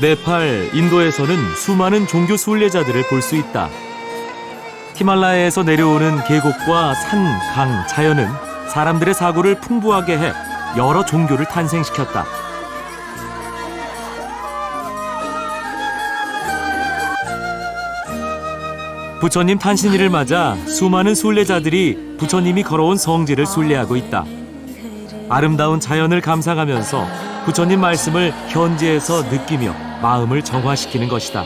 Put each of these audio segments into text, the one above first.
네팔, 인도에서는 수많은 종교 순례자들을 볼 수 있다. 히말라야에서 내려오는 계곡과 산, 강, 자연은 사람들의 사고를 풍부하게 해 여러 종교를 탄생시켰다. 부처님 탄신일을 맞아 수많은 순례자들이 부처님이 걸어온 성지를 순례하고 있다. 아름다운 자연을 감상하면서 부처님 말씀을 현지에서 느끼며 마음을 정화시키는 것이다.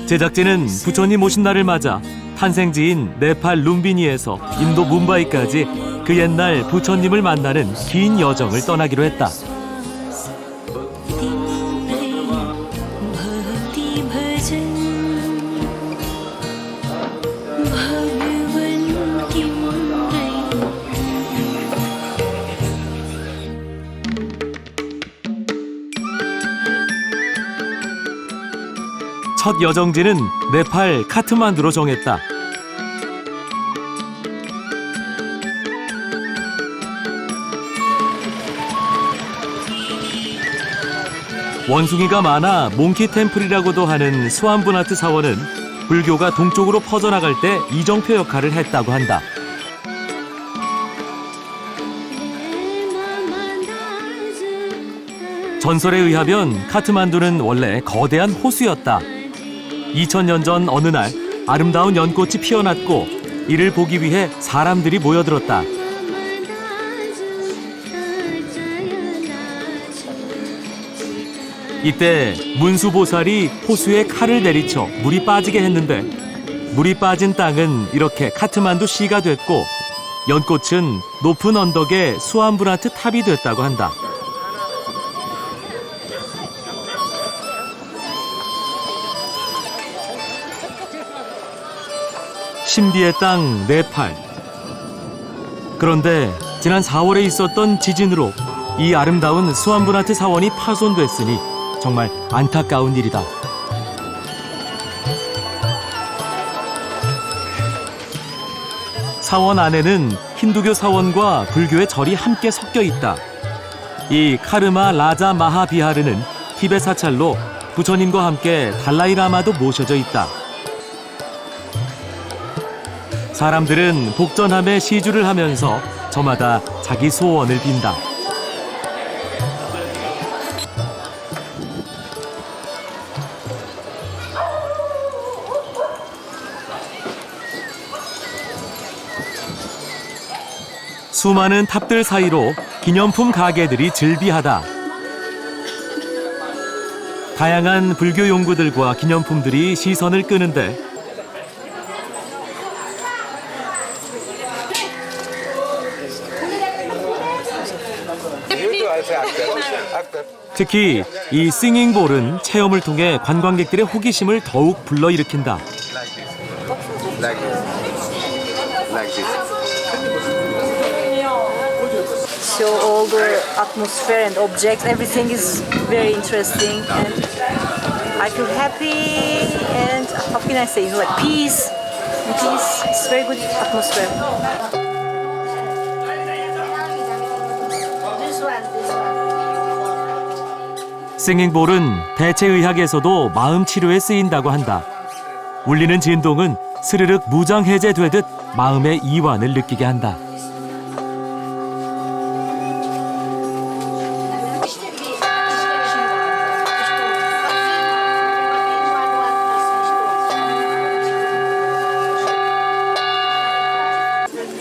제작진은 부처님 오신 날을 맞아 탄생지인 네팔 룸비니에서 인도 뭄바이까지 그 옛날 부처님을 만나는 긴 여정을 떠나기로 했다. 첫 여정지는 네팔 카트만두로 정했다. 원숭이가 많아 몽키 템플이라고도 하는 스완부나트 사원은 불교가 동쪽으로 퍼져나갈 때 이정표 역할을 했다고 한다. 전설에 의하면 카트만두는 원래 거대한 호수였다. 2000년 전 어느 날 아름다운 연꽃이 피어났고 이를 보기 위해 사람들이 모여들었다. 이때 문수보살이 호수에 칼을 내리쳐 물이 빠지게 했는데 물이 빠진 땅은 이렇게 카트만두 시가 됐고 연꽃은 높은 언덕에 수완부나트 탑이 됐다고 한다. 신비의 땅 네팔. 그런데 지난 4월에 있었던 지진으로 이 아름다운 스완부나트 사원이 파손됐으니 정말 안타까운 일이다. 사원 안에는 힌두교 사원과 불교의 절이 함께 섞여 있다. 이 카르마 라자 마하비하르는 티베 사찰로 부처님과 함께 달라이라마도 모셔져 있다. 사람들은 복전함에 시주를 하면서 저마다 자기 소원을 빈다. 수많은 탑들 사이로 기념품 가게들이 즐비하다. 다양한 불교 용구들과 기념품들이 시선을 끄는데 특히 이 싱잉볼은 체험을 통해 관광객들의 호기심을 더욱 불러일으킨다. Show all the atmosphere and objects. Everything is very interesting, and I feel happy. And how can I say, like peace? And peace. It's very good atmosphere. 싱잉볼은 대체의학에서도 마음 치료에 쓰인다고 한다. 울리는 진동은 스르륵 무장해제되듯 마음의 이완을 느끼게 한다.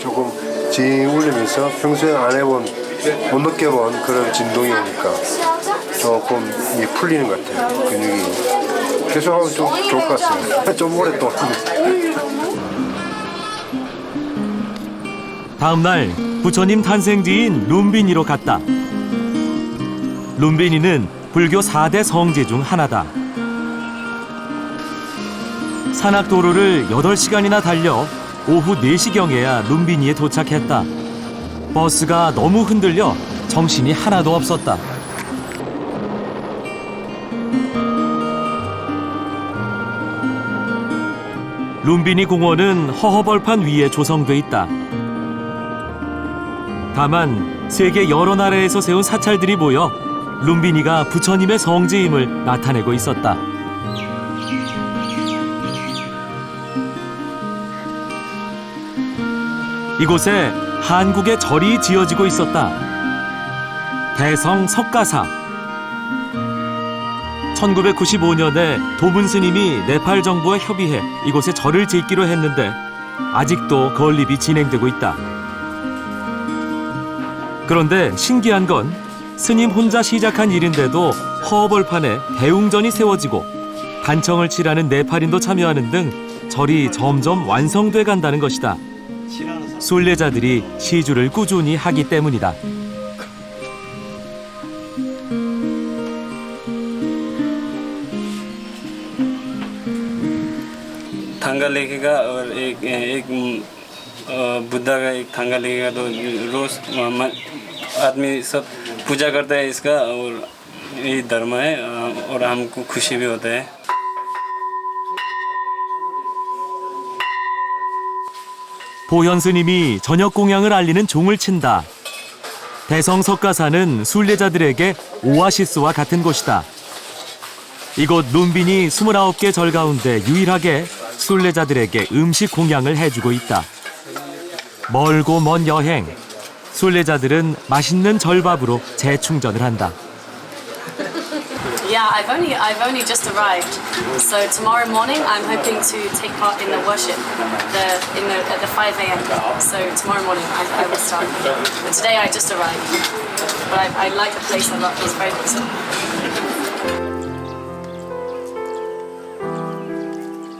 조금 징 울리면서 평소에 안 해본, 못 느껴본 그런 진동이 오니까 조금 풀리는 것 같아요. 근육이 계속하면 좀 좋을 것 같습니다. 좀 오랫동안. 다음 날 부처님 탄생지인 룸비니로 갔다. 룸비니는 불교 4대 성지 중 하나다. 산악도로를 8시간이나 달려 오후 4시경에야 룸비니에 도착했다. 버스가 너무 흔들려 정신이 하나도 없었다. 룸비니 공원은 허허벌판 위에 조성돼 있다. 다만 세계 여러 나라에서 세운 사찰들이 모여 룸비니가 부처님의 성지임을 나타내고 있었다. 이곳에 한국의 절이 지어지고 있었다. 대성 석가사. 1995년에 도문 스님이 네팔 정부와 협의해 이곳에 절을 짓기로 했는데 아직도 건립이 진행되고 있다. 그런데 신기한 건 스님 혼자 시작한 일인데도 허벌판에 대웅전이 세워지고 단청을 칠하는 네팔인도 참여하는 등 절이 점점 완성돼 간다는 것이다. 순례자들이 시주를 꾸준히 하기 때문이다. थांगा लिखेगा और एक बुद्धा का एक थांगा लिखेगा तो रोज आदमी सब पूजा करता है इसका और यही धर्म है और हमको खुशी भी होता है। 보현 스님이 저녁 공양을 알리는 종을 친다. 대성 석가사는 순례자들에게 오아시스와 같은 곳이다. 이곳 룸비니 29개 절 가운데 유일하게 순례자들에게 음식 공양을 해주고 있다. 멀고 먼 여행, 순례자들은 맛있는 절밥으로 재충전을 한다. Yeah, I've only just arrived. So tomorrow morning I'm hoping to take part in the worship at the 5 a.m. So tomorrow morning I will start. But today I just arrived. But I like the place a lot. It's very peaceful.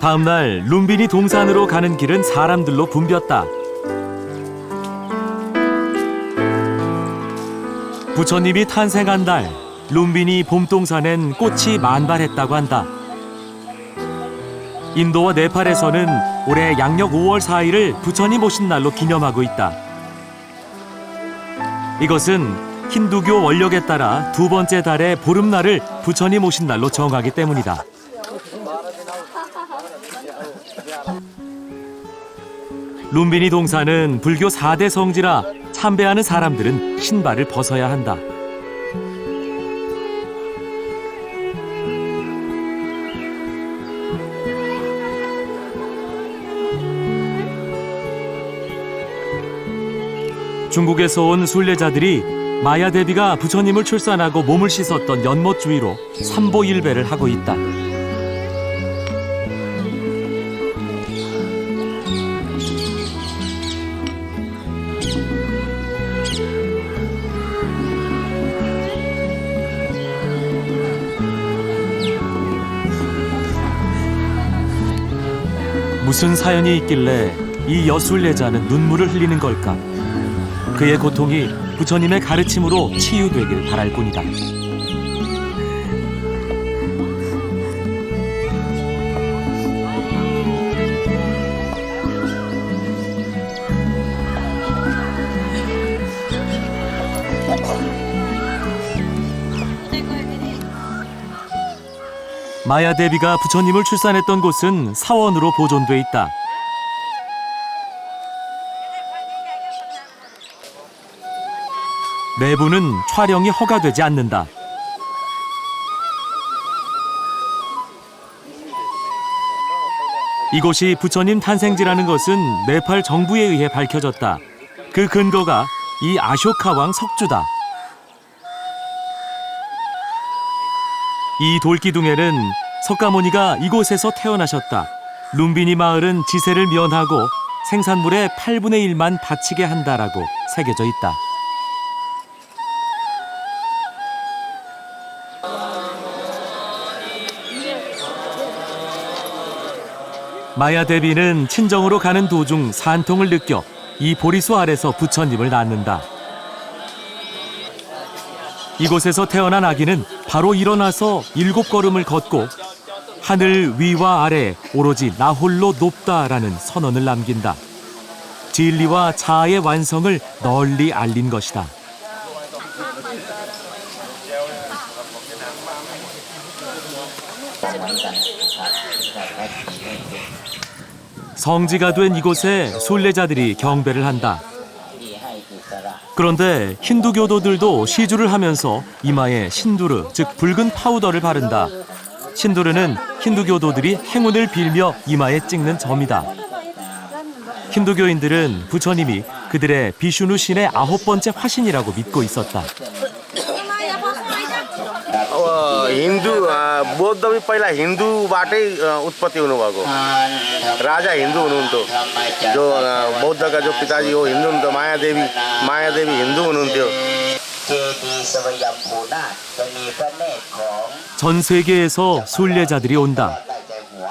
다음 날 룸비니 동산으로 가는 길은 사람들로 붐볐다. 부처님이 탄생한 날 룸비니 봄동산엔 꽃이 만발했다고 한다. 인도와 네팔에서는 올해 양력 5월 4일을 부처님 오신 날로 기념하고 있다. 이것은 힌두교 원력에 따라 두 번째 달의 보름날을 부처님 오신 날로 정하기 때문이다. 룸비니 동산은 불교 4대 성지라 참배하는 사람들은 신발을 벗어야 한다. 중국에서 온 순례자들이 마야 대비가 부처님을 출산하고 몸을 씻었던 연못 주위로 삼보일배를 하고 있다. 무슨 사연이 있길래 이 여순례자는 눈물을 흘리는 걸까? 그의 고통이 부처님의 가르침으로 치유되길 바랄 뿐이다. 마야 대비가 부처님을 출산했던 곳은 사원으로 보존돼 있다. 내부는 촬영이 허가되지 않는다. 이곳이 부처님 탄생지라는 것은 네팔 정부에 의해 밝혀졌다. 그 근거가 이 아쇼카왕 석주다. 이 돌기둥에는 석가모니가 이곳에서 태어나셨다. 룸비니 마을은 지세를 면하고 생산물의 8분의 1만 바치게 한다라고 새겨져 있다. 마야 대비는 친정으로 가는 도중 산통을 느껴 이 보리수 아래서 부처님을 낳는다. 이곳에서 태어난 아기는 바로 일어나서 7걸음을 걷고 하늘 위와 아래 오로지 나 홀로 높다라는 선언을 남긴다. 진리와 자아의 완성을 널리 알린 것이다. 성지가 된 이곳에 순례자들이 경배를 한다. 그런데 힌두교도들도 시주를 하면서 이마에 신두르, 즉 붉은 파우더를 바른다. 신두르는 힌두교도들이 행운을 빌며 이마에 찍는 점이다. 힌두교인들은 부처님이 그들의 비슈누 신의 9번째 화신이라고 믿고 있었다. हिन्दू बौद्ध भी पहिला हिन्दूबाटै उत्पत्ति हुनुभएको राजा हिन्दू हुनुहुन्थ्यो जो बौद्धका जो पिताजी हो हिन्दू हुनुहुन्थ्यो मायादेवी हिन्दू हुनुहुन्थ्यो 전 세계에서 순례자들이 온다.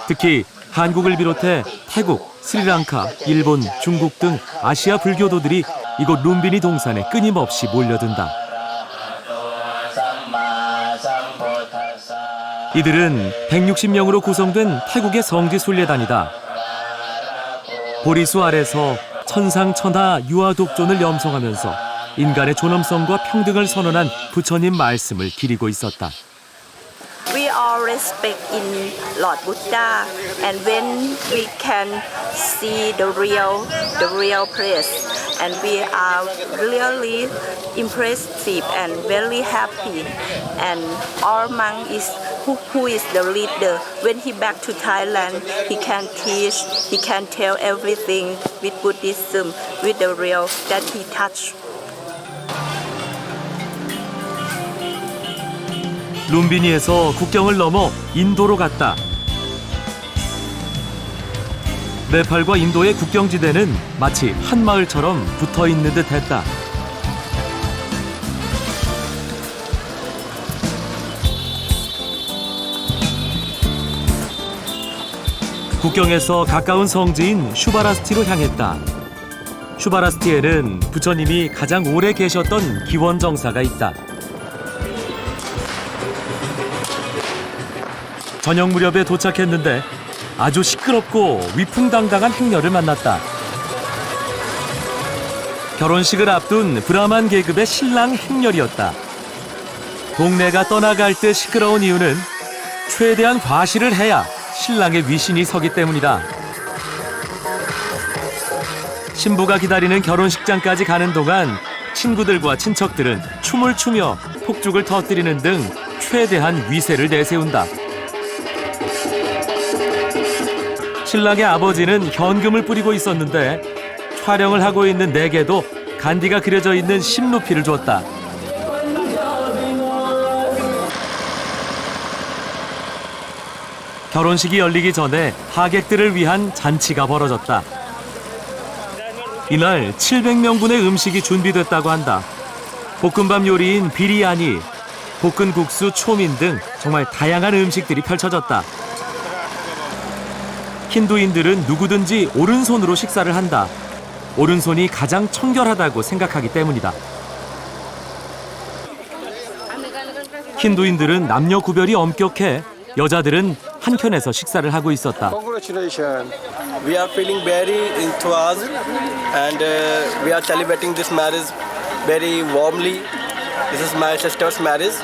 특히 한국을 비롯해 태국, 스리랑카, 일본, 중국 등 아시아 불교도들이 이곳 룸비니 동산에 끊임없이 몰려든다. 이들은 160명으로 구성된 태국의 성지 순례단이다. 보리수 아래서 천상천하 유아독존을 염송하면서 인간의 존엄성과 평등을 선언한 부처님 말씀을 기리고 있었다. We all respect in Lord Buddha, and when we can see the real place, and we are really impressive and very happy. And our monk is who is the leader. When he back to Thailand, he can teach, he can tell everything with Buddhism, with the real that he touched. 룸비니에서 국경을 넘어 인도로 갔다. 네팔과 인도의 국경지대는 마치 한 마을처럼 붙어있는 듯했다. 국경에서 가까운 성지인 슈바라스티로 향했다. 슈바라스티에는 부처님이 가장 오래 계셨던 기원정사가 있다. 저녁 무렵에 도착했는데 아주 시끄럽고 위풍당당한 행렬을 만났다. 결혼식을 앞둔 브라만 계급의 신랑 행렬이었다. 동네가 떠나갈 듯 시끄러운 이유는 최대한 과시를 해야 신랑의 위신이 서기 때문이다. 신부가 기다리는 결혼식장까지 가는 동안 친구들과 친척들은 춤을 추며 폭죽을 터뜨리는 등 최대한 위세를 내세운다. 신랑의 아버지는 현금을 뿌리고 있었는데 촬영을 하고 있는 내게도 간디가 그려져 있는 10루피를 줬다. 결혼식이 열리기 전에 하객들을 위한 잔치가 벌어졌다. 이날 700명분의 음식이 준비됐다고 한다. 볶음밥 요리인 비리야니, 볶은 국수, 초민 등 정말 다양한 음식들이 펼쳐졌다. 힌두인들은 누구든지 오른손으로 식사를 한다. 오른손이 가장 청결하다고 생각하기 때문이다. 힌두인들은 남녀 구별이 엄격해 여자들은 한켠에서 식사를 하고 있었다. Congratulations. We are feeling very enthusiastic and we are celebrating this marriage very warmly. This is my sister's marriage,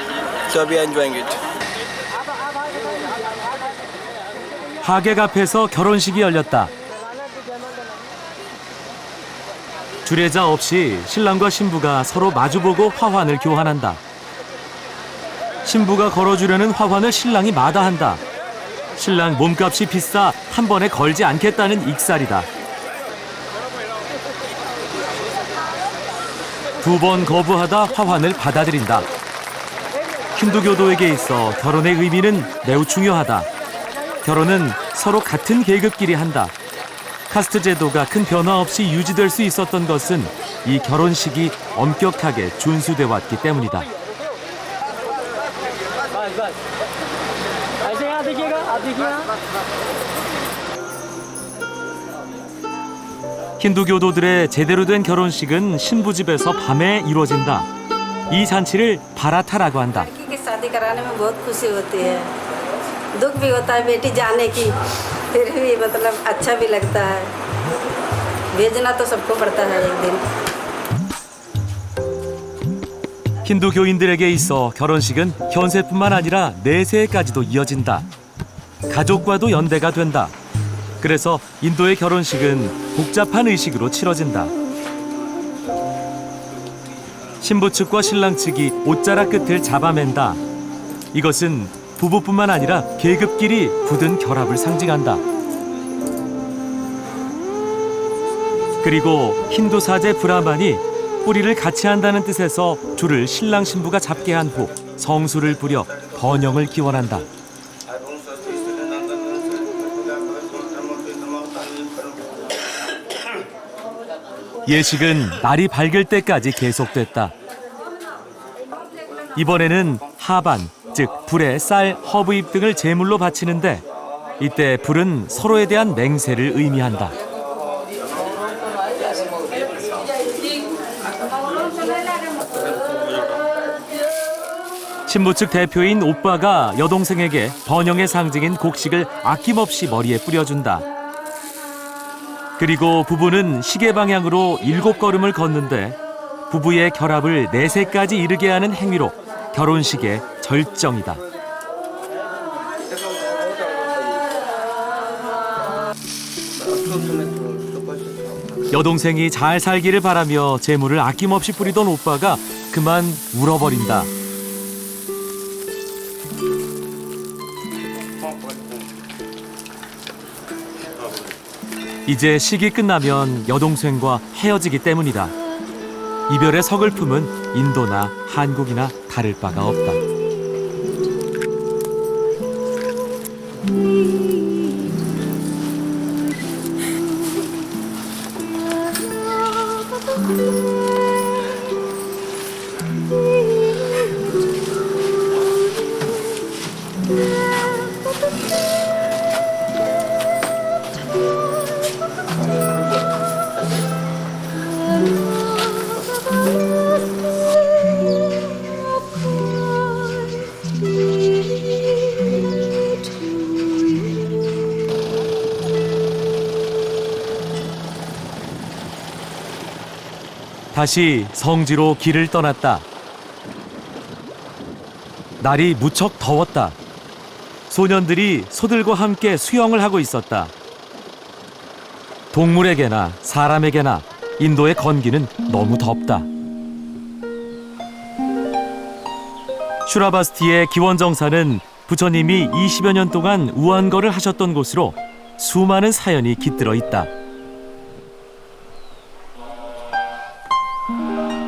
so we are enjoying it. 하객 앞에서 결혼식이 열렸다. 주례자 없이 신랑과 신부가 서로 마주보고 화환을 교환한다. 신부가 걸어주려는 화환을 신랑이 마다한다. 신랑 몸값이 비싸 한 번에 걸지 않겠다는 익살이다. 2번 거부하다 화환을 받아들인다. 힌두교도에게 있어 결혼의 의미는 매우 중요하다. 결혼은 서로 같은 계급끼리 한다. 카스트 제도가 큰 변화 없이 유지될 수 있었던 것은 이 결혼식이 엄격하게 준수돼 왔기 때문이다. 힌두교도들의 제대로 된 결혼식은 신부 집에서 밤에 이루어진다. 이 잔치를 바라타라고 한다. दुख भी होता है बेटी जाने की फिर भी मतलब अच्छा भी लगता है भेजना तो सबको पड़ता है एक दिन 힌두교인들에게 있어 결혼식은 현세뿐만 아니라 내세까지도 이어진다. 가족과도 연대가 된다. 그래서 인도의 결혼식은 복잡한 의식으로 치러진다. 신부 측과 신랑 측이 옷자락 끝을 잡아맨다. 이것은 부부뿐만 아니라 계급끼리 굳은 결합을 상징한다. 그리고 힌두 사제 브라만이 뿌리를 같이 한다는 뜻에서 줄을 신랑 신부가 잡게 한 후 성수를 부려 번영을 기원한다. 예식은 날이 밝을 때까지 계속됐다. 이번에는 하반, 즉 불에 쌀, 허브잎 등을 제물로 바치는데 이때 불은 서로에 대한 맹세를 의미한다. 신부 측 대표인 오빠가 여동생에게 번영의 상징인 곡식을 아낌없이 머리에 뿌려준다. 그리고 부부는 시계 방향으로 7걸음을 걷는데 부부의 결합을 내세까지 이르게 하는 행위로 결혼식의 절정이다. 여동생이 잘 살기를 바라며 재물을 아낌없이 뿌리던 오빠가 그만 울어버린다. 이제 식이 끝나면 여동생과 헤어지기 때문이다. 이별의 서글픔은 인도나 한국이나 다를 바가 없다. 다시 성지로 길을 떠났다. 날이 무척 더웠다. 소년들이 소들과 함께 수영을 하고 있었다. 동물에게나 사람에게나 인도의 건기는 너무 덥다. 슈라바스티의 기원정사는 부처님이 20여 년 동안 우한거를 하셨던 곳으로 수많은 사연이 깃들어 있다.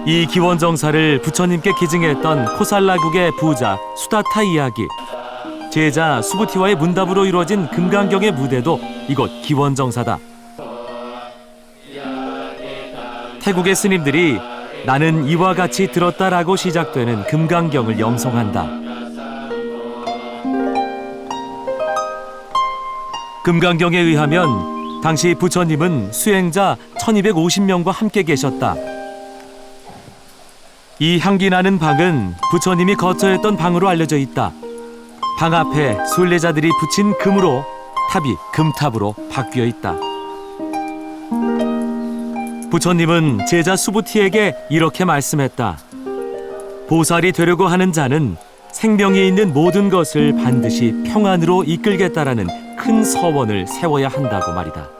이 기원정사를 부처님께 기증했던 코살라국의 부자 수다타 이야기, 제자 수부티와의 문답으로 이루어진 금강경의 무대도 이곳 기원정사다. 태국의 스님들이 나는 이와 같이 들었다라고 시작되는 금강경을 염송한다. 금강경에 의하면 당시 부처님은 수행자 1250명과 함께 계셨다. 이 향기 나는 방은 부처님이 거처했던 방으로 알려져 있다. 방 앞에 순례자들이 붙인 금으로 탑이 금탑으로 바뀌어 있다. 부처님은 제자 수부티에게 이렇게 말씀했다. 보살이 되려고 하는 자는 생명이 있는 모든 것을 반드시 평안으로 이끌겠다라는 큰 서원을 세워야 한다고 말이다.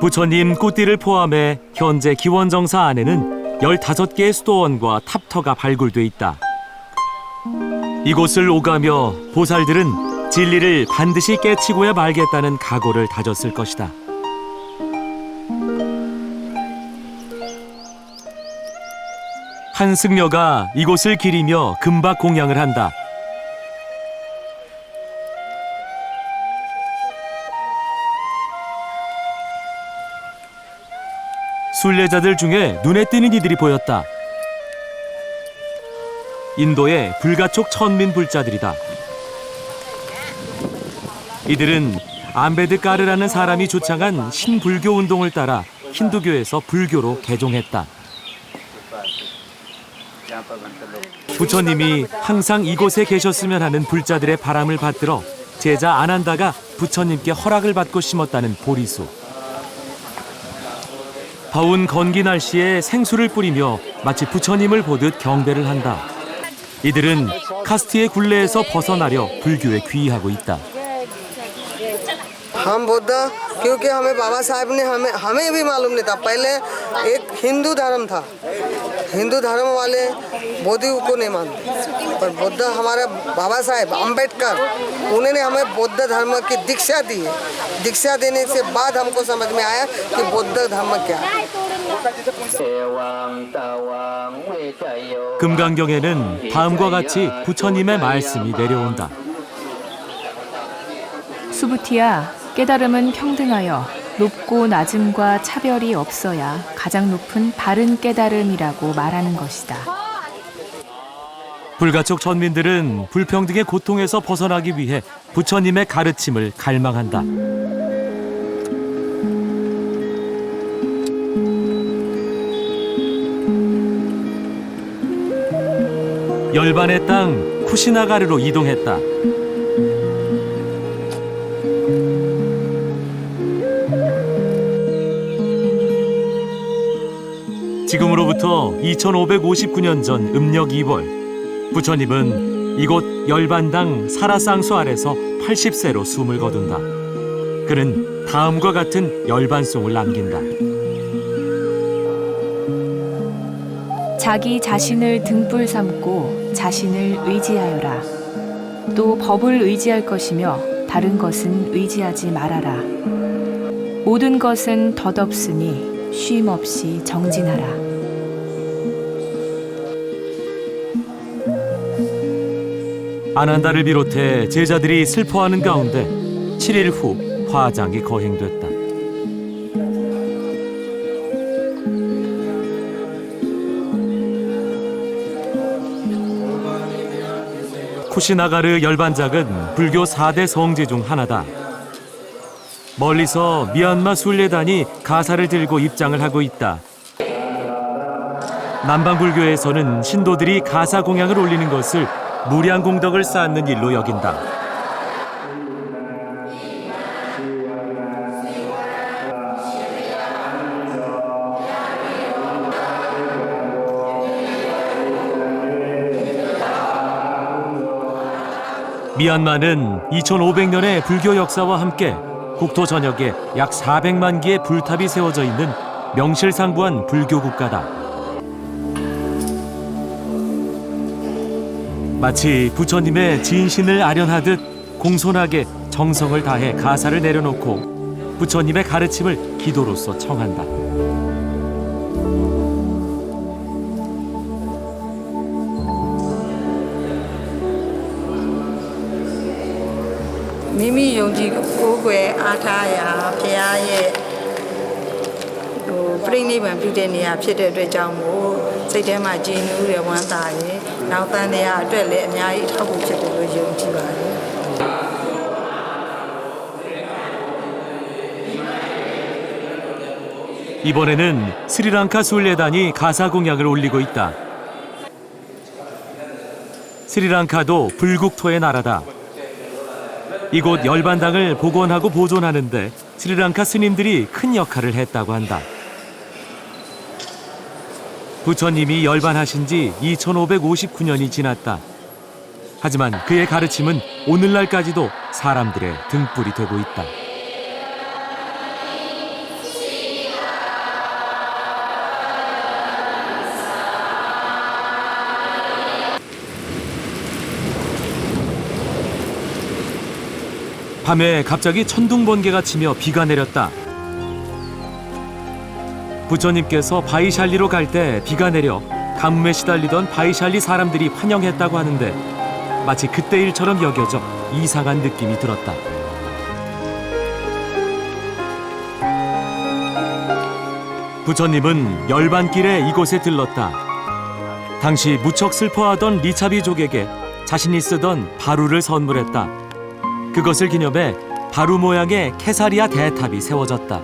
부처님 꽃띠를 포함해 현재 기원정사 안에는 15개의 수도원과 탑터가 발굴돼 있다. 이곳을 오가며 보살들은 진리를 반드시 깨치고야 말겠다는 각오를 다졌을 것이다. 한 승려가 이곳을 기리며 금박 공양을 한다. 순례자들 중에 눈에 띄는 이들이 보였다. 인도의 불가촉 천민 불자들이다. 이들은 암베드까르라는 사람이 주창한 신불교 운동을 따라 힌두교에서 불교로 개종했다. 부처님이 항상 이곳에 계셨으면 하는 불자들의 바람을 받들어 제자 아난다가 부처님께 허락을 받고 심었다는 보리수. 더운 건기 날씨에 생수를 뿌리며 마치 부처님을 보듯 경배를 한다. 이들은 카스트의 굴레에서 벗어나려 불교에 귀의하고 있다. हम बुद्ध क्योंकि हमें बाबा साहब ने हमें भी मालूम नहीं था। पहले एक हिंदू धर्म था, हिंदू धर्म वाले मोदी को नहीं मानते, पर बुद्ध हमारे बाबा साहब अम्बेडकर उन्होंने हमें बौद्ध धर्म की दीक्षा दी है। दीक्षा देने से बाद हमको समझ में आया कि बौद्ध धर्म क्या है। 금강경에는 다음과 같이 부처님의 말씀이 내려온다. 수부티야, 깨달음은 평등하여 높고 낮음과 차별이 없어야 가장 높은 바른 깨달음이라고 말하는 것이다. 불가촉 천민들은 불평등의 고통에서 벗어나기 위해 부처님의 가르침을 갈망한다. 열반의 땅 쿠시나가르로 이동했다. 지금으로부터 2559년 전 음력 2월, 부처님은 이곳 열반당 사라쌍수 아래서 80세로 숨을 거둔다. 그는 다음과 같은 열반송을 남긴다. 자기 자신을 등불 삼고 자신을 의지하여라. 또 법을 의지할 것이며 다른 것은 의지하지 말아라. 모든 것은 덧없으니 쉼 없이 정진하라. 아난다를 비롯해 제자들이 슬퍼하는 가운데 7일 후 화장이 거행됐다. 쿠시나가르 열반작은 불교 4대 성지 중 하나다. 멀리서 미얀마 순례단이 가사를 들고 입장을 하고 있다. 남방불교에서는 신도들이 가사 공양을 올리는 것을 무량功德을 쌓는 일로 여긴다. 미얀마는 2500년의 불교 역사와 함께 국토 전역에 약 400만 개의 불탑이 세워져 있는 명실상부한 불교 국가다. 마치 부처님의 진신을 아련하듯 공손하게 정성을 다해 가사를 내려놓고 부처님의 가르침을 기도로서 청한다. 미미 용지고괴 아타야 폐하의 프레니반 뷰데니아 피데르 장모 세데마 진우레 완다에 나우탄네야အတွက်လည်း အများကြီး ထောက်ကူဖြစ်တယ်လို့ ယုံကြည်ပါတယ် 이번에는 스리랑카 순례단이 가사 공약을 올리고 있다. 스리랑카도 불국토의 나라다. 이곳 열반당을 복원하고 보존하는데 스리랑카 스님들이 큰 역할을 했다고 한다. 부처님이 열반하신 지 2559년이 지났다. 하지만 그의 가르침은 오늘날까지도 사람들의 등불이 되고 있다. 밤에 갑자기 천둥 번개가 치며 비가 내렸다. 부처님께서 바이샬리로 갈 때 비가 내려 가뭄에 시달리던 바이샬리 사람들이 환영했다고 하는데 마치 그때 일처럼 여겨져 이상한 느낌이 들었다. 부처님은 열반길에 이곳에 들렀다. 당시 무척 슬퍼하던 리차비족에게 자신이 쓰던 바루를 선물했다. 그것을 기념해 바루 모양의 케사리아 대탑이 세워졌다.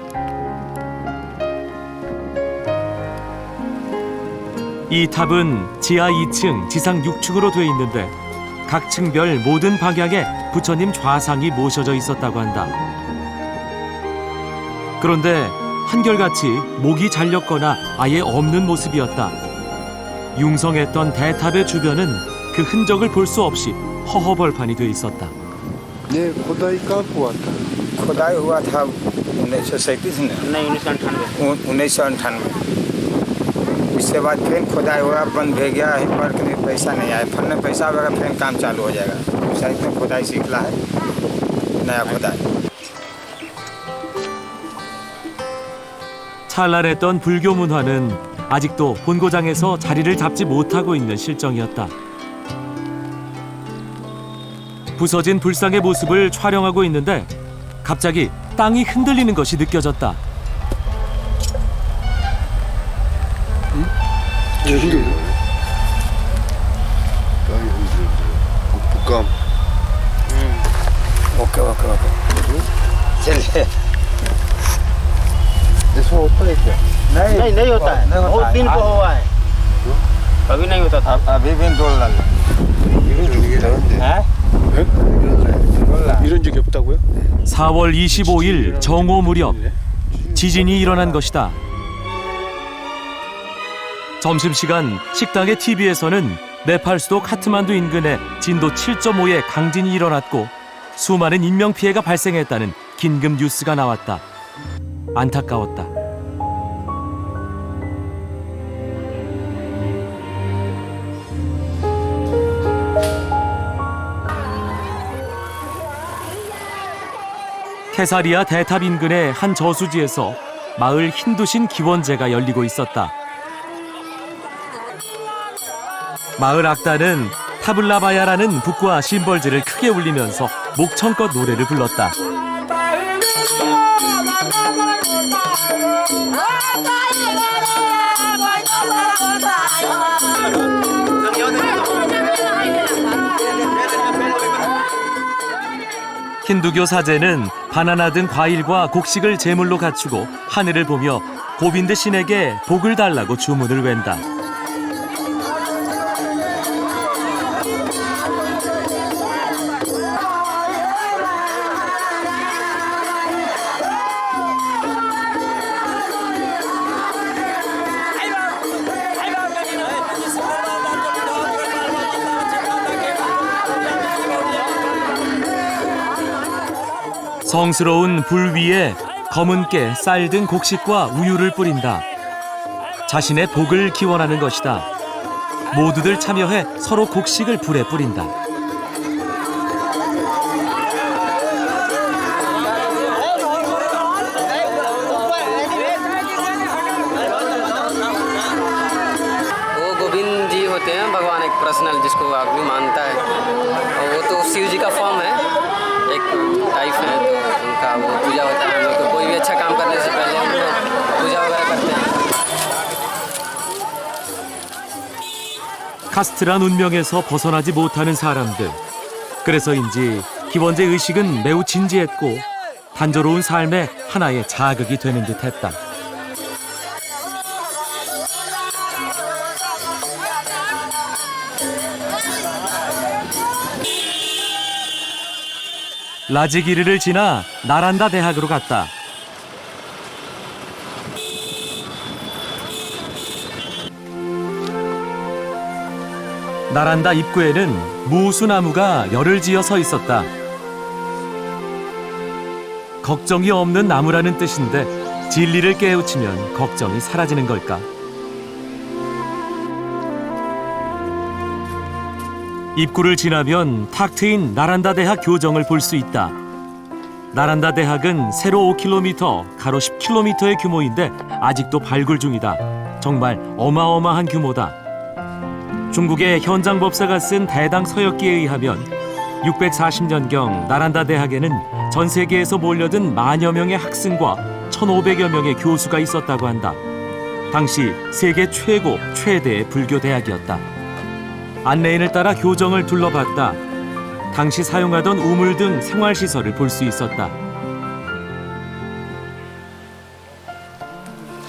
이 탑은 지하 2층, 지상 6층으로 돼 있는데 각 층별 모든 방향에 부처님 좌상이 모셔져 있었다고 한다. 그런데 한결같이 목이 잘렸거나 아예 없는 모습이었다. 융성했던 대탑의 주변은 그 흔적을 볼 수 없이 허허벌판이 돼 있었다. ये खुदाई कब हुआ था? खुदाई हुआ था 1937 में। नहीं, 1998। इसके बाद फिर खुदाई हुआ, बंद हो गया है, पर कभी पैसा नहीं आया। फिर ने पैसा वगैरह फिर काम चालू हो जाएगा। साइड में खुदाई सीखला है, नया खुदाई। 찬란했던 불교 문화는 아직도 본고장에서 자리를 잡지 못하고 있는 실정이었다. 부서진 불상의 모습을 촬영하고 있는데 갑자기 땅이 흔들리는 것이 느껴졌다. 흔들려. 땅이 흔들려. 북감. ओके। चलिए। इसमें होता है क्या? नहीं होता है। बहुत दिन को हुआ है। अभी नहीं होता था। अभी भी डोल लगा। 이런 적이 없다고요? 4월 25일 정오 무렵 지진이 일어난 것이다. 점심시간 식당의 TV에서는 네팔 수도 카트만두 인근에 진도 7.5의 강진이 일어났고 수많은 인명피해가 발생했다는 긴급 뉴스가 나왔다. 안타까웠다. 케사리아 대탑 인근의 한 저수지에서 마을 힌두신 기원제가 열리고 있었다. 마을 악단은 타블라바야라는 북과 심벌즈를 크게 울리면서 목청껏 노래를 불렀다. 힌두교 사제는 바나나 등 과일과 곡식을 제물로 갖추고 하늘을 보며 고빈드 신에게 복을 달라고 주문을 외운다. 성스러운 불 위에 검은 깨, 쌀 등 곡식과 우유를 뿌린다. 자신의 복을 기원하는 것이다. 모두들 참여해 서로 곡식을 불에 뿌린다. वो गोविंद जी होते हैं, भगवान एक पर्सनल जिसको आदमी मानता है। और वो तो शिव जी का फॉर्म है, एक टाइप है, तो उनका वो पूजा होता है। हम लोग तो कोई भी अच्छा काम करने से पहले हम लोग पूजा वगैरह करते हैं। 카스트란 운명에서 벗어나지 못하는 사람들. 그래서인지 기원제 의식은 매우 진지했고 단조로운 삶의 하나의 자극이 되는 듯했다. 라지기르를 지나 나란다 대학으로 갔다. 나란다 입구에는 무수나무가 열을 지어 서 있었다. 걱정이 없는 나무라는 뜻인데 진리를 깨우치면 걱정이 사라지는 걸까? 입구를 지나면 탁 트인 나란다 대학 교정을 볼 수 있다. 나란다 대학은 세로 5km, 가로 10km의 규모인데 아직도 발굴 중이다. 정말 어마어마한 규모다. 중국의 현장 법사가 쓴 대당 서역기에 의하면 640년경 나란다 대학에는 전 세계에서 몰려든 만여 명의 학생과 1,500여 명의 교수가 있었다고 한다. 당시 세계 최고, 최대의 불교 대학이었다. 안내인을 따라 교정을 둘러봤다. 당시 사용하던 우물 등 생활시설을 볼 수 있었다.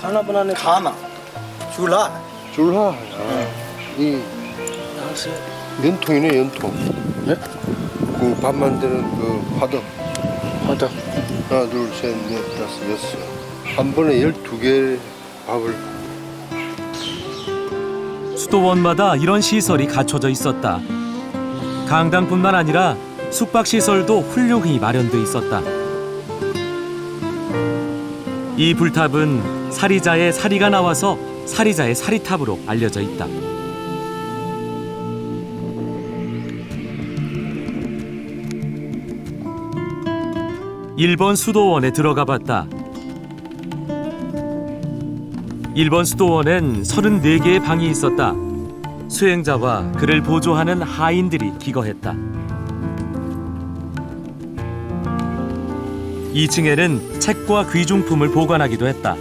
खाना बनाने खाना चूल्हा 줄하. 이 연통이네, 연통. 네? 그 밥 만드는 그 화덕. 화덕. 하나, 둘, 셋, 넷, 다섯, 여섯. 한 번에 12개 밥을. 수도원마다 이런 시설이 갖춰져 있었다. 강당뿐만 아니라 숙박시설도 훌륭히 마련돼 있었다. 이 불탑은 사리자의 사리가 나와서 사리자의 사리탑으로 알려져 있다. 일본 수도원에 들어가 봤다. 일본 수도원엔 34개의 방이 있었다. 수행자와 그를 보조하는 하인들이 기거했다. 2층에는 책과 귀중품을 보관하기도 했다.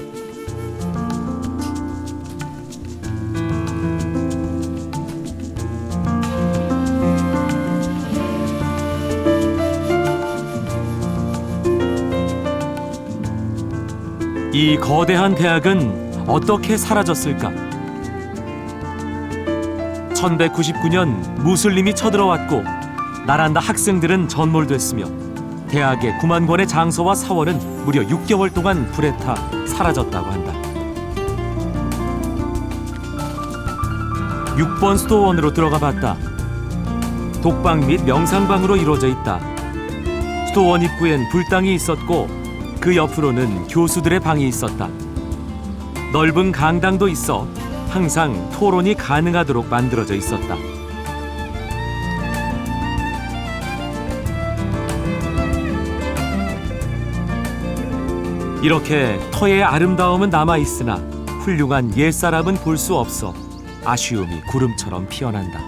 이 거대한 대학은 어떻게 사라졌을까? 1199년 무슬림이 쳐들어왔고 나란다 학생들은 전몰됐으며 대학의 9만 권의 장서와 사원은 무려 6개월 동안 불에 타 사라졌다고 한다. 6번 수도원으로 들어가 봤다. 독방 및 명상방으로 이루어져 있다. 수도원 입구엔 불당이 있었고 그 옆으로는 교수들의 방이 있었다. 넓은 강당도 있어 항상 토론이 가능하도록 만들어져 있었다. 이렇게 터의 아름다움은 남아있으나 훌륭한 옛사람은 볼 수 없어 아쉬움이 구름처럼 피어난다.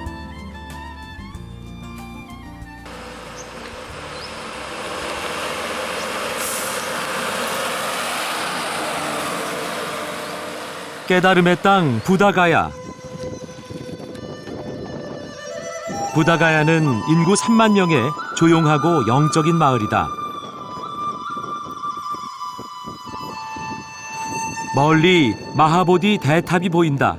깨달음의 땅 부다가야. 부다가야는 인구 3만 명의 조용하고 영적인 마을이다. 멀리 마하보디 대탑이 보인다.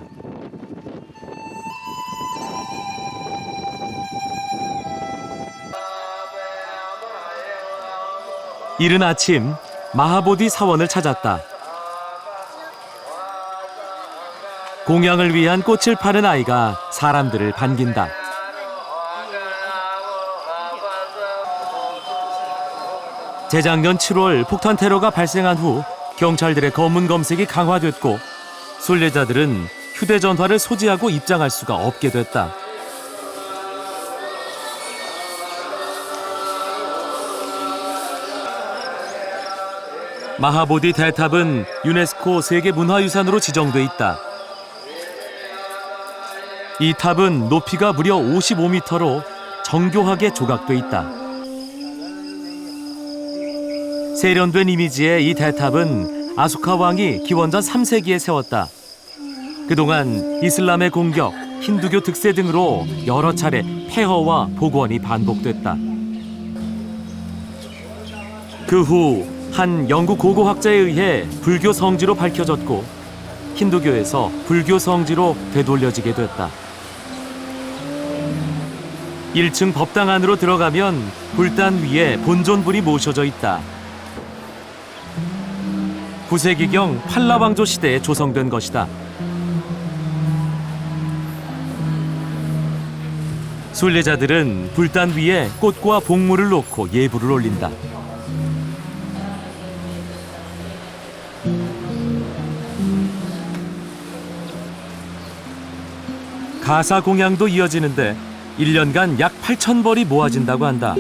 이른 아침 마하보디 사원을 찾았다. 공양을 위한 꽃을 파는 아이가 사람들을 반긴다. 재작년 7월 폭탄 테러가 발생한 후 경찰들의 검문 검색이 강화됐고 순례자들은 휴대전화를 소지하고 입장할 수가 없게 됐다. 마하보디 대탑은 유네스코 세계문화유산으로 지정돼 있다. 이 탑은 높이가 무려 55m로 정교하게 조각돼 있다. 세련된 이미지의 이 대탑은 아소카 왕이 기원전 3세기에 세웠다. 그동안 이슬람의 공격, 힌두교 득세 등으로 여러 차례 폐허와 복원이 반복됐다. 그 후 한 영국 고고학자에 의해 불교 성지로 밝혀졌고 힌두교에서 불교 성지로 되돌려지게 됐다. 1층 법당 안으로 들어가면 불단 위에 본존불이 모셔져 있다. 9세기경 팔라왕조 시대에 조성된 것이다. 순례자들은 불단 위에 꽃과 복물을 놓고 예불을 올린다. 가사 공양도 이어지는데 1년간 약 8,000벌이 모아진다고 한다.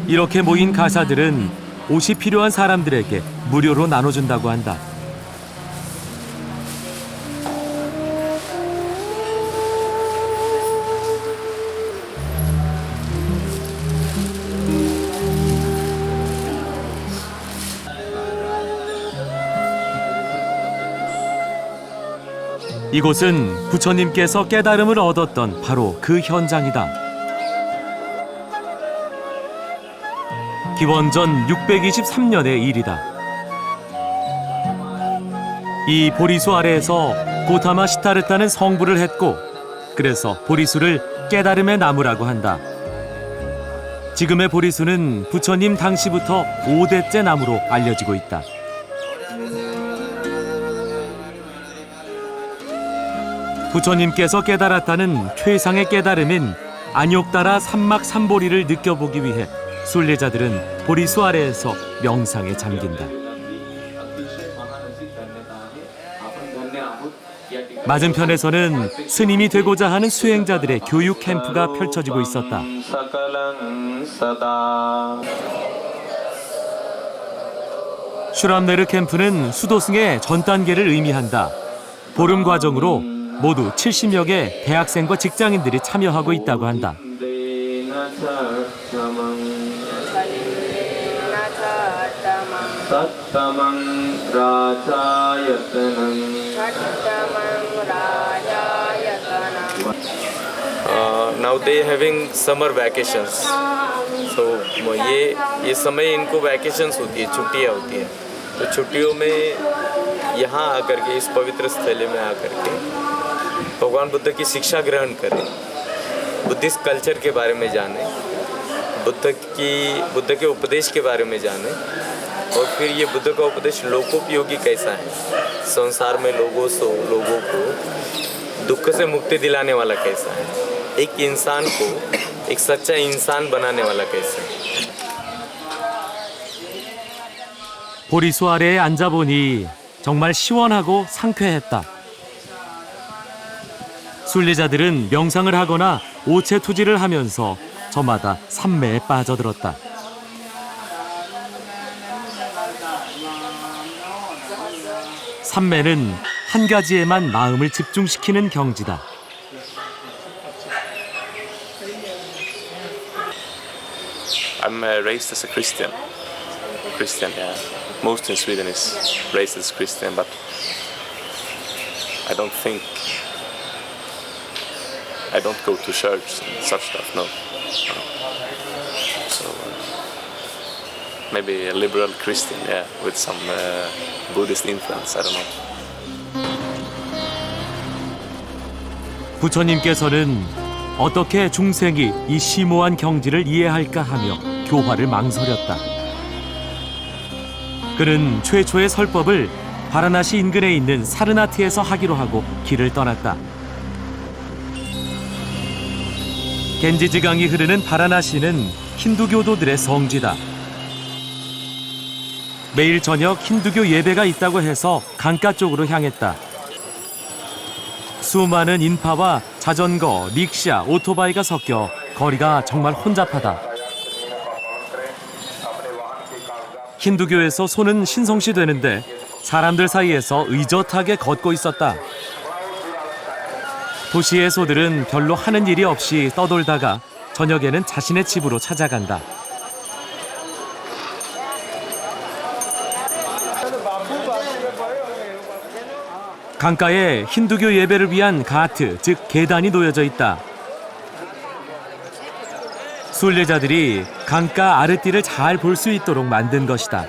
이렇게 모인 가사들은 옷이 필요한 사람들에게 무료로 나눠준다고 한다. 이곳은 부처님께서 깨달음을 얻었던 바로 그 현장이다. 기원전 623년의 일이다. 이 보리수 아래에서 고타마 시타르타는 성불을 했고 그래서 보리수를 깨달음의 나무라고 한다. 지금의 보리수는 부처님 당시부터 5대째 나무로 알려지고 있다. 부처님께서 깨달았다는 최상의 깨달음인 안욕따라 산막 산보리를 느껴보기 위해 순례자들은 보리수 아래에서 명상에 잠긴다. 맞은편에서는 스님이 되고자 하는 수행자들의 교육 캠프가 펼쳐지고 있었다. 슈람네르 캠프는 수도승의 전 단계를 의미한다. 보름 과정으로 모두 70여 개 대학생과 직장인들이 참여하고 있다고 한다. Now they having summer vacations, so ये समय इनको vacations होती है, छुट्टियाँ होती है. तो छुट्टियों में यहाँ आकर के इस पवित्र स्थल में आकर के भगवान बुद्ध की शिक्षा ग्रहण करें, बुद्धिस्ट कल्चर के बारे में जानें, बुद्ध के उपदेश के बारे में जानें, और फिर ये बुद्ध का उपदेश लोकोपयोगी कैसा है, संसार में लोगों को दुख से मुक्ति दिलाने वाला कैसा है, एक इंसान को एक सच्चा इंसान बनाने वाला कैसा है. 보리수 아래에 앉아보니 정말 시원하고 상쾌했다. 순례자들은 명상을 하거나 오체 투지를 하면서 저마다 산매에 빠져들었다. 산매는 한 가지에만 마음을 집중시키는 경지다. I'm raised as a Christian. Yeah. Most in Sweden is raised as Christian, but I don't go to church and such stuff. No. So maybe a liberal Christian, yeah, with some Buddhist influence. I don't know. 부처님께서는 어떻게 중생이 이 심오한 경지를 이해할까 하며 교화를 망설였다. 그는 최초의 설법을 바라나시 인근에 있는 사르나티에서 하기로 하고 길을 떠났다. 겐지지강이 흐르는 바라나시는 힌두교도들의 성지다. 매일 저녁 힌두교 예배가 있다고 해서 강가 쪽으로 향했다. 수많은 인파와 자전거, 릭샤, 오토바이가 섞여 거리가 정말 혼잡하다. 힌두교에서 소는 신성시 되는데 사람들 사이에서 의젓하게 걷고 있었다. 도시의 소들은 별로 하는 일이 없이 떠돌다가 저녁에는 자신의 집으로 찾아간다. 강가에 힌두교 예배를 위한 가트, 즉 계단이 놓여져 있다. 순례자들이 강가 아랫뒤를 잘 볼 수 있도록 만든 것이다.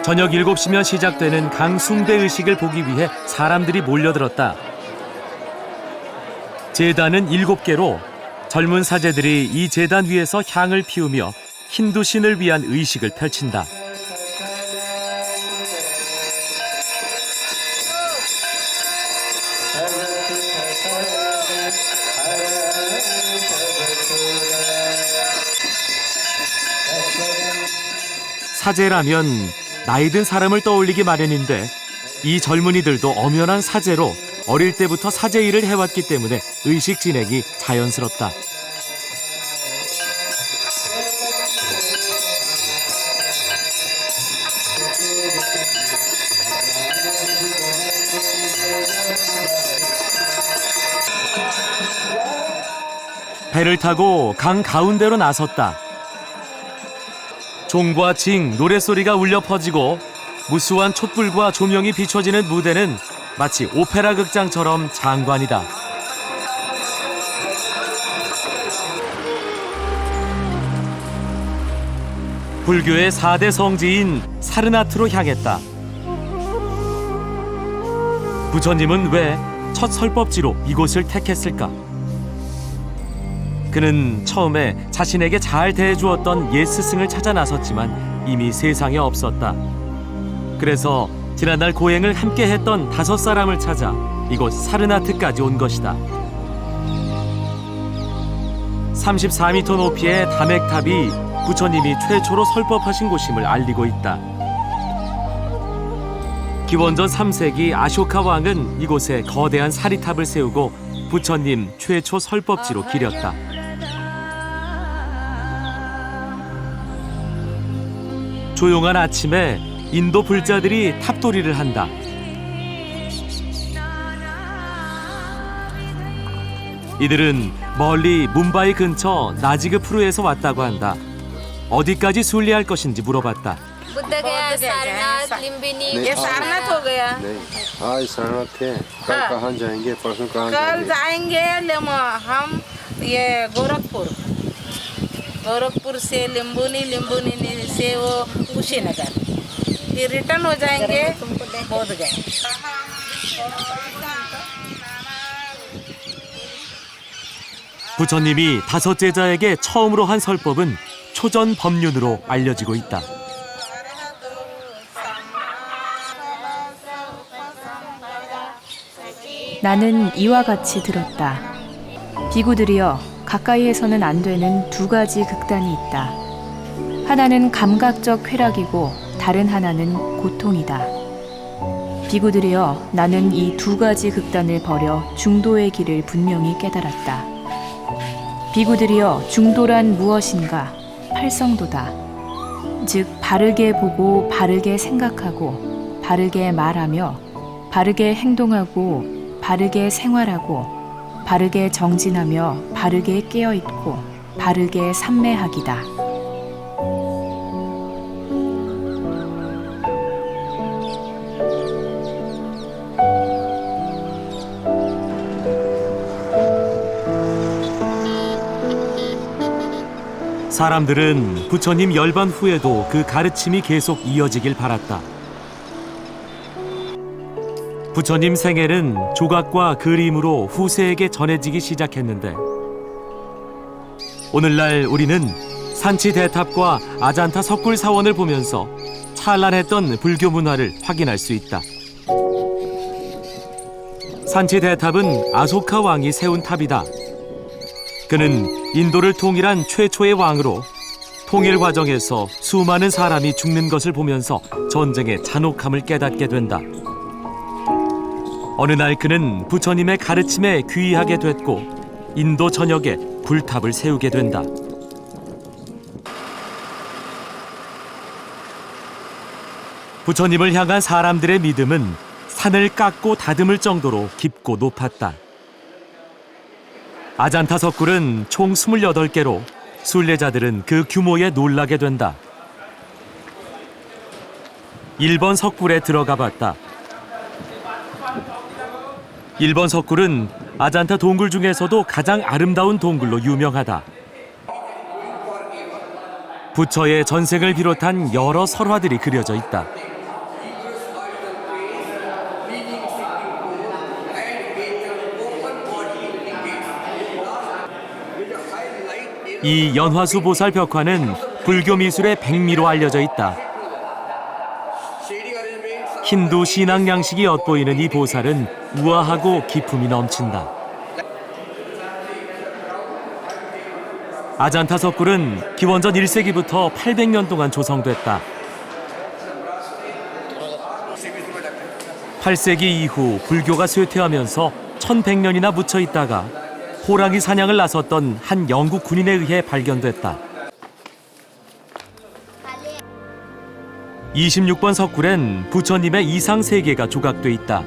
저녁 7시면 시작되는 강숭배 의식을 보기 위해 사람들이 몰려들었다. 제단은 7개로 젊은 사제들이 이 제단 위에서 향을 피우며 힌두 신을 위한 의식을 펼친다. 사제라면 나이 든 사람을 떠올리기 마련인데 이 젊은이들도 엄연한 사제로 어릴 때부터 사제 일을 해왔기 때문에 의식 진행이 자연스럽다. 배를 타고 강 가운데로 나섰다. 종과 징, 노랫소리가 울려 퍼지고 무수한 촛불과 조명이 비춰지는 무대는 마치 오페라 극장처럼 장관이다. 불교의 4대 성지인 사르나트로 향했다. 부처님은 왜 첫 설법지로 이곳을 택했을까? 그는 처음에 자신에게 잘 대해주었던 옛 스승을 찾아 나섰지만 이미 세상에 없었다. 그래서 지난날 고행을 함께 했던 5 사람을 찾아 이곳 사르나트까지 온 것이다. 34m 높이의 다맥탑이 부처님이 최초로 설법하신 곳임을 알리고 있다. 기원전 3세기 아쇼카 왕은 이곳에 거대한 사리탑을 세우고 부처님 최초 설법지로 기렸다. 조용한 아침에 인도 불자들이 탑돌이를 한다. 이들은 멀리 뭄바이 근처 나지그푸르에서 왔다고 한다. 어디까지 순례할 것인지 물어봤다. बुद्ध गया सारनाथ लिम्बिनी नहीं। ये सारनाथ हो गया नहीं, आज सारनाथ थे, कल हाँ। कहाँ जाएंगे, परसों कहाँ कल जाएंगे? जाएंगे हम ये गोरखपुर से लिम्बुनी से वो कुशीनगर फिर रिटर्न हो जाएंगे बोध गया। 부처님이 다섯 제자에게 처음으로 한 설법은 초전 법륜으로 알려지고 있다. 나는 이와 같이 들었다. 비구들이여, 가까이에서는 안 되는 두 가지 극단이 있다. 하나는 감각적 쾌락이고 다른 하나는 고통이다. 비구들이여, 나는 이 두 가지 극단을 버려 중도의 길을 분명히 깨달았다. 비구들이여, 중도란 무엇인가? 팔성도다. 즉 바르게 보고 바르게 생각하고 바르게 말하며 바르게 행동하고 바르게 생활하고 바르게 정진하며 바르게 깨어있고 바르게 삼매하기다. 사람들은 부처님 열반 후에도 그 가르침이 계속 이어지길 바랐다. 부처님 생애는 조각과 그림으로 후세에게 전해지기 시작했는데 오늘날 우리는 산치 대탑과 아잔타 석굴 사원을 보면서 찬란했던 불교 문화를 확인할 수 있다. 산치 대탑은 아소카 왕이 세운 탑이다. 그는 인도를 통일한 최초의 왕으로 통일 과정에서 수많은 사람이 죽는 것을 보면서 전쟁의 잔혹함을 깨닫게 된다. 어느 날 그는 부처님의 가르침에 귀의하게 됐고 인도 전역에 불탑을 세우게 된다. 부처님을 향한 사람들의 믿음은 산을 깎고 다듬을 정도로 깊고 높았다. 아잔타 석굴은 총 28개로 순례자들은 그 규모에 놀라게 된다. 1번 석굴에 들어가 봤다. 1번 석굴은 아잔타 동굴 중에서도 가장 아름다운 동굴로 유명하다. 부처의 전생을 비롯한 여러 설화들이 그려져 있다. 이 연화수 보살 벽화는 불교 미술의 백미로 알려져 있다. 힌두 신앙 양식이 엿보이는 이 보살은 우아하고 기품이 넘친다. 아잔타 석굴은 기원전 1세기부터 800년 동안 조성됐다. 8세기 이후 불교가 쇠퇴하면서 1100년이나 묻혀 있다가 호랑이 사냥을 나섰던 한 영국 군인에 의해 발견됐다. 26번 석굴엔 부처님의 이상 3개가 조각돼 있다.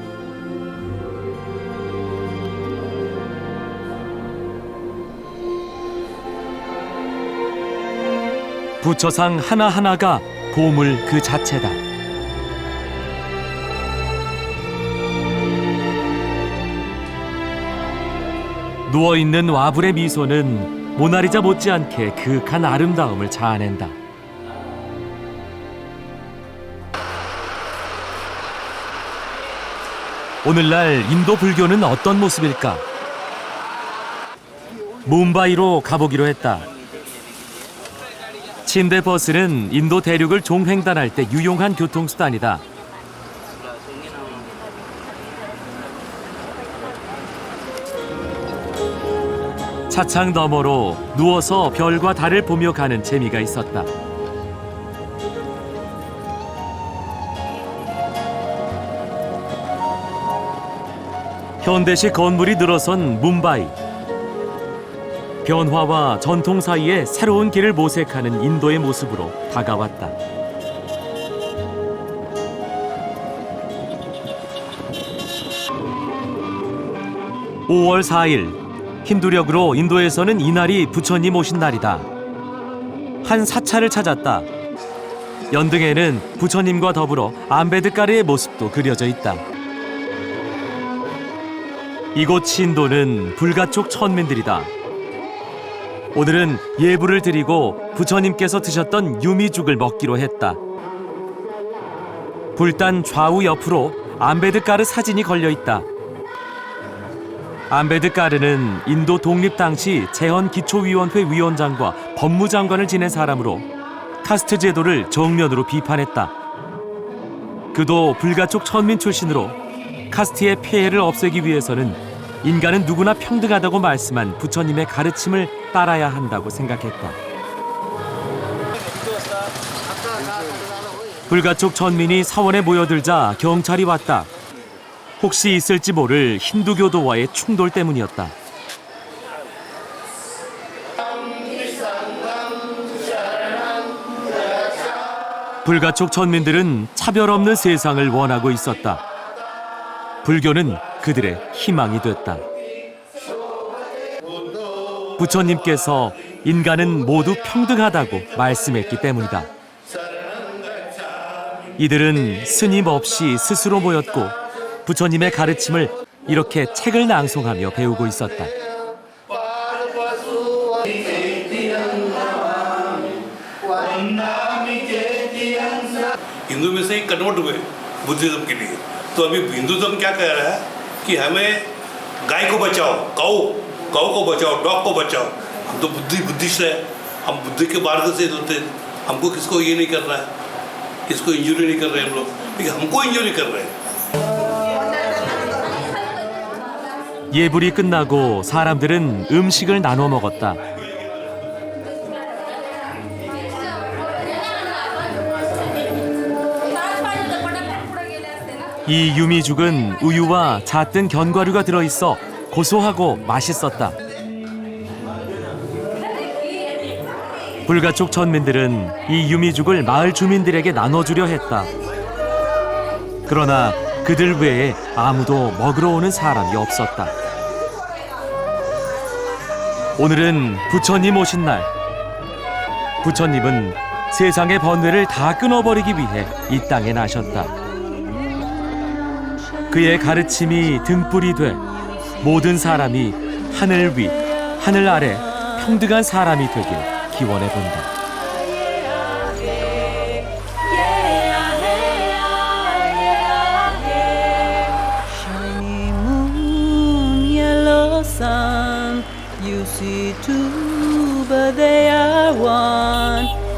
부처상 하나하나가 보물 그 자체다. 누워있는 와불의 미소는 모나리자 못지않게 그윽한 아름다움을 자아낸다. 오늘날 인도 불교는 어떤 모습일까? 뭄바이로 가보기로 했다. 침대 버스는 인도 대륙을 종횡단할 때 유용한 교통수단이다. 차창 너머로 누워서 별과 달을 보며 가는 재미가 있었다. 현대식 건물이 늘어선 뭄바이. 변화와 전통 사이에 새로운 길을 모색하는 인도의 모습으로 다가왔다. (5월 4일) 힌두력으로 인도에서는 이날이 부처님 오신 날이다. 한 사찰을 찾았다. 연등에는 부처님과 더불어 암베드카르의 모습도 그려져 있다. 이곳 신도는 불가촉 천민들이다. 오늘은 예불을 드리고 부처님께서 드셨던 유미죽을 먹기로 했다. 불단 좌우 옆으로 암베드카르 사진이 걸려 있다. 암베드카르는 인도 독립 당시 재헌기초위원회 위원장과 법무장관을 지낸 사람으로 카스트 제도를 정면으로 비판했다. 그도 불가촉 천민 출신으로 카스트의 폐해를 없애기 위해서는 인간은 누구나 평등하다고 말씀한 부처님의 가르침을 따라야 한다고 생각했다. 불가촉 천민이 사원에 모여들자 경찰이 왔다. 혹시 있을지 모를 힌두교도와의 충돌 때문이었다. 불가촉 천민들은 차별 없는 세상을 원하고 있었다. 불교는 그들의 희망이 됐다. 부처님께서 인간은 모두 평등하다고 말씀했기 때문이다. 이들은 스님 없이 스스로 모였고 부처님의 가르침을 이렇게 책을 낭송하며 배우고 있었다. हिंदू में से ही कन्वर्ट हुए बुद्धिज्म के लिए तो अभी हिंदुज्म क्या कह रहा है कि हमें गाय को बचाओ गौ को बचाओ डॉग को बचाओ हम तो बुद्धिस्ट है हम बुद्धि के मार्ग से होते हमको किसको ये नहीं कर रहा है किसको इंजरी नहीं कर रहे हम लोग लेकिन हमको इंजरी कर रहे हैं 예불이 끝나고 사람들은 음식을 나눠 먹었다. 이 유미죽은 우유와 잣등 견과류가 들어있어 고소하고 맛있었다. 불가촉 천민들은 이 유미죽을 마을 주민들에게 나눠주려 했다. 그러나 그들 외에 아무도 먹으러 오는 사람이 없었다. 오늘은 부처님 오신 날. 부처님은 세상의 번뇌를 다 끊어버리기 위해 이 땅에 나셨다. 그의 가르침이 등불이 돼 모든 사람이 하늘 위, 하늘 아래 평등한 사람이 되길 기원해 본다. Sun, you see two, but they are one.